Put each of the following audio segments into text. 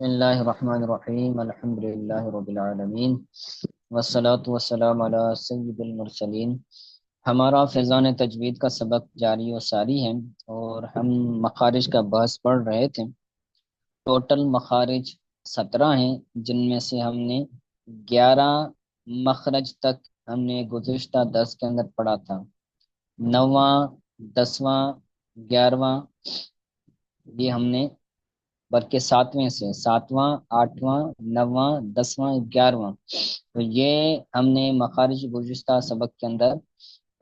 بسم اللہ الرحمن الرحیم الحمد للہ رب العالمین والصلاة والسلام علی سید المرسلین۔ ہمارا فیضان تجوید کا سبق جاری و ساری ہے، اور ہم مخارج کا بحث پڑھ رہے تھے۔ ٹوٹل مخارج 17 ہیں، جن میں سے ہم نے 11 مخرج تک ہم نے گزشتہ درس کے اندر پڑھا تھا۔ 9واں، 10واں، 11واں یہ ہم نے، بلکہ 7ویں سے 7واں، 8واں، 9واں، 10واں، 11واں، تو یہ ہم نے مخارج گزشتہ سبق کے اندر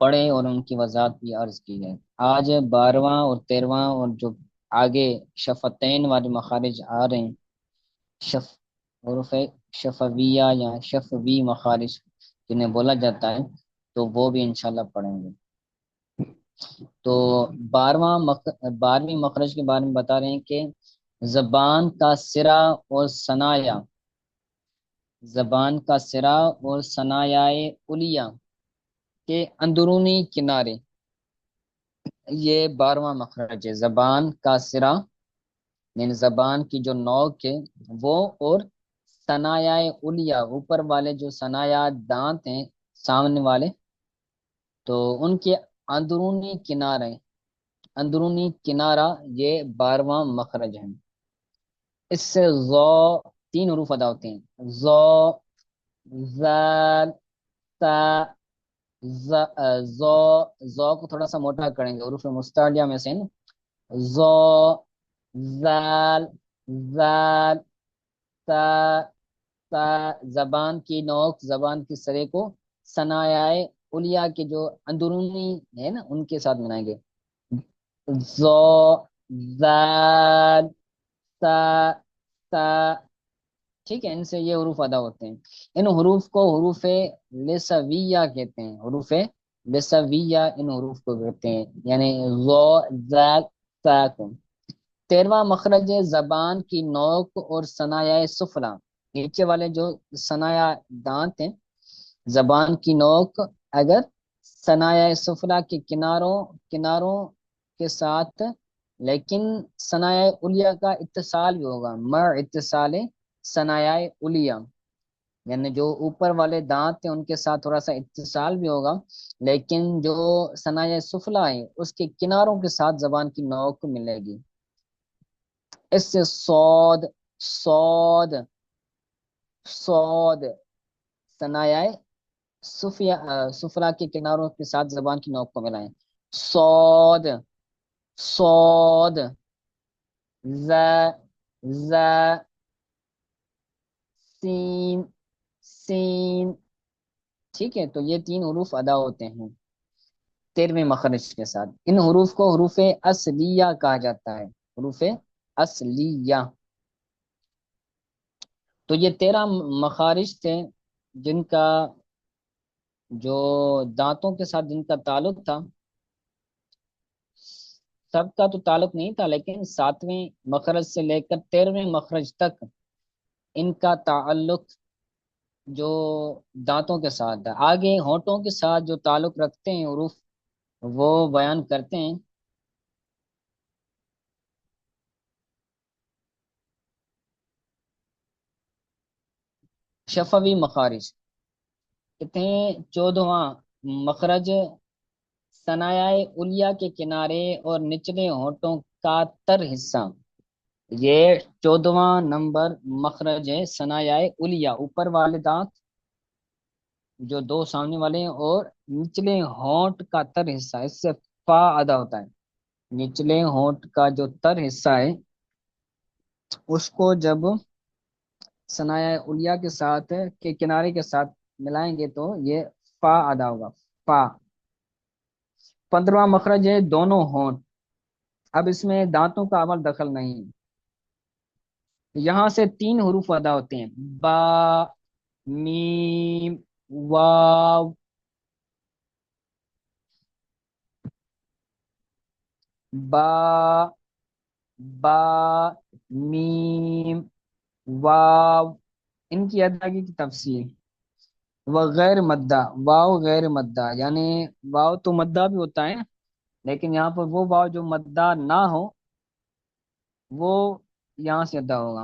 پڑھے اور ان کی وضاحت بھی عرض کی ہے۔ آج 12واں اور 13واں اور جو آگے شفتین والے مخارج آ رہے ہیں، شف حروف شفویہ یا شفوی مخارج جنہیں بولا جاتا ہے، تو وہ بھی انشاءاللہ پڑھیں گے۔ تو 12ویں مخرج کے بارے میں بتا رہے ہیں کہ زبان کا سرا اور ثنایا، زبان کا سرا اور ثنایائے علیہ کے اندرونی کنارے، یہ 12واں مخرج ہے۔ زبان کا سرا یعنی زبان کی جو نوک ہے وہ، اور ثنایائے علیہ اوپر والے جو ثنایا دانت ہیں سامنے والے، تو ان کے اندرونی کنارے، اندرونی کنارہ، یہ 12واں مخرج ہے۔ اس سے ذو 3 حروف ادا ہوتے ہیں: ذو، زال، تا، ذو۔ ذو کو تھوڑا سا موٹا کریں گے، حروف مستعلیہ میں سے نا۔ ذو، زال، زال، تا، تا۔ زبان کی نوک، زبان کی سرے کو ثنایائے علیہ کے جو اندرونی ہے نا ان کے ساتھ ملائیں گے۔ ذو، زال، تا، تا۔ ٹھیک ہے، ان سے یہ حروف ادا ہوتے ہیں۔ ان حروف کو حروف لسویہ کہتے ہیں، حروف لسویہ ان حروف کو کہتے ہیں، یعنی ذو، زال، تا کو۔ 13واں مخرج ہے زبان کی نوک اور ثنایۂ سفلی، نیچے والے جو ثنایا دانت ہیں، زبان کی نوک اگر ثنایۂ سفلی کے کناروں کناروں کے ساتھ، لیکن ثنایۂ علیہ کا اتصال بھی ہوگا، مع اتصال ثنایۂ علیہ، یعنی جو اوپر والے دانت ہیں ان کے ساتھ تھوڑا سا اتصال بھی ہوگا، لیکن جو ثنایۂ سفلی ہے اس کے کناروں کے ساتھ زبان کی نوک ملے گی۔ اس سے صاد، صاد، صاد، ثنایۂ سفلا کے کناروں کے ساتھ زبان کی نوک کو ملائیں: صاد، صاد، ز، ز، سین، سین۔ ٹھیک ہے، تو یہ 3 حروف ادا ہوتے ہیں 13ویں مخرج کے ساتھ۔ ان حروف کو حروف اصلیہ کہا جاتا ہے، حروف اصلیہ۔ تو یہ 13 مخارج تھے جن کا جو دانتوں کے ساتھ جن کا تعلق تھا، سب کا تو تعلق نہیں تھا، لیکن 7ویں مخرج سے لے کر 13ویں مخرج تک ان کا تعلق جو دانتوں کے ساتھ ہے۔ آگے ہونٹوں کے ساتھ جو تعلق رکھتے ہیں حروف، وہ بیان کرتے ہیں۔ شفوی مخارج کہتے ہیں 14واں مخرج ثنایۂ علیہ کے کنارے اور نچلے ہونٹوں کا تر حصہ، یہ 14واں نمبر مخرج ہے۔ ثنایۂ علیہ اوپر والے دانت جو 2 سامنے والے ہیں، اور نچلے ہونٹ کا تر حصہ، اس سے فا ادا ہوتا ہے۔ نچلے ہونٹ کا جو تر حصہ ہے اس کو جب ثنایۂ علیہ کے ساتھ کے کنارے کے ساتھ ملائیں گے تو یہ فا ادا ہوگا، فا۔ 15واں مخرج ہے دونوں ہونٹ، اب اس میں دانتوں کا عمل دخل نہیں ہے۔ یہاں سے 3 حروف ادا ہوتے ہیں: با، میم، واو۔ با، با، میم، واو۔ ان کی ادائیگی کی تفصیل: وغیر مدہ، واو غیر مدہ، یعنی واو تو مدہ بھی ہوتا ہے، لیکن یہاں پر وہ واو جو مدہ نہ ہو وہ یہاں سے ادا ہوگا۔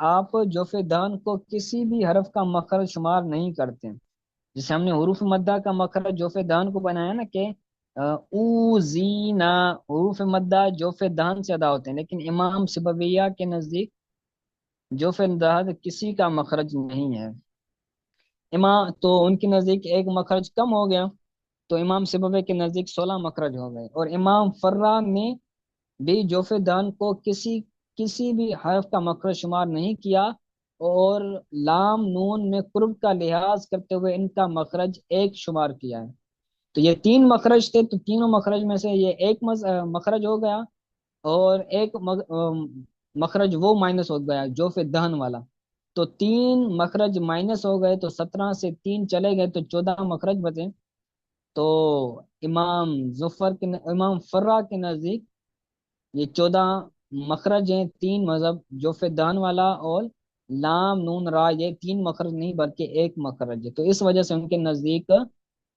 آپ جوف دان کو کسی بھی حرف کا مخرج شمار نہیں کرتے، جسے ہم نے حروف مدہ کا مخرج جوف دان کو بنایا نا کہ او زینا، حروف مدہ جوف دان سے ادا ہوتے ہیں، لیکن امام سبویہ کے نزدیک جوف دان کسی کا مخرج نہیں ہے۔ امام تو ان کے نزدیک ایک مخرج کم ہو گیا، تو امام سبوی کے نزدیک 16 مخرج ہو گئے، اور امام فرا نے بھی جوف دان کو کسی بھی حرف کا مخرج شمار نہیں کیا، اور لام نون میں قرب کا لحاظ کرتے ہوئے ان کا مخرج ایک شمار کیا ہے۔ تو یہ تین مخرج تھے، تو تینوں مخرج میں سے یہ ایک مخرج ہو گیا، اور ایک مخرج وہ مائنس ہو گیا جوف دہن والا، تو تین مخرج مائنس ہو گئے، تو 17 سے تین چلے گئے تو 14 مخرج بچے۔ تو امام امام فرا کے نزدیک یہ 14 مخرج ہیں، تین مذہب جوف دان والا اور لام نون را، یہ تین مخرج نہیں بلکہ ایک مخرج ہے، تو اس وجہ سے ان کے نزدیک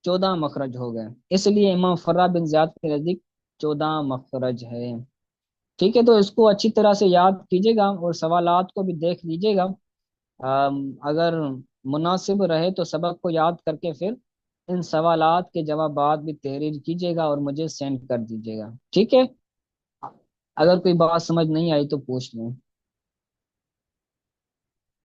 14 مخرج ہو گئے، اس لیے امام فرا بن زیاد کے نزدیک 14 مخرج ہے۔ ٹھیک ہے، تو اس کو اچھی طرح سے یاد کیجیے گا اور سوالات کو بھی دیکھ لیجیے گا، اگر مناسب رہے تو سبق کو یاد کر کے پھر ان سوالات کے جوابات بھی تحریر کیجیے گا اور مجھے سینڈ کر دیجیے گا، ٹھیک ہے؟ اگر کوئی بات سمجھ نہیں آئی تو پوچھ لیں۔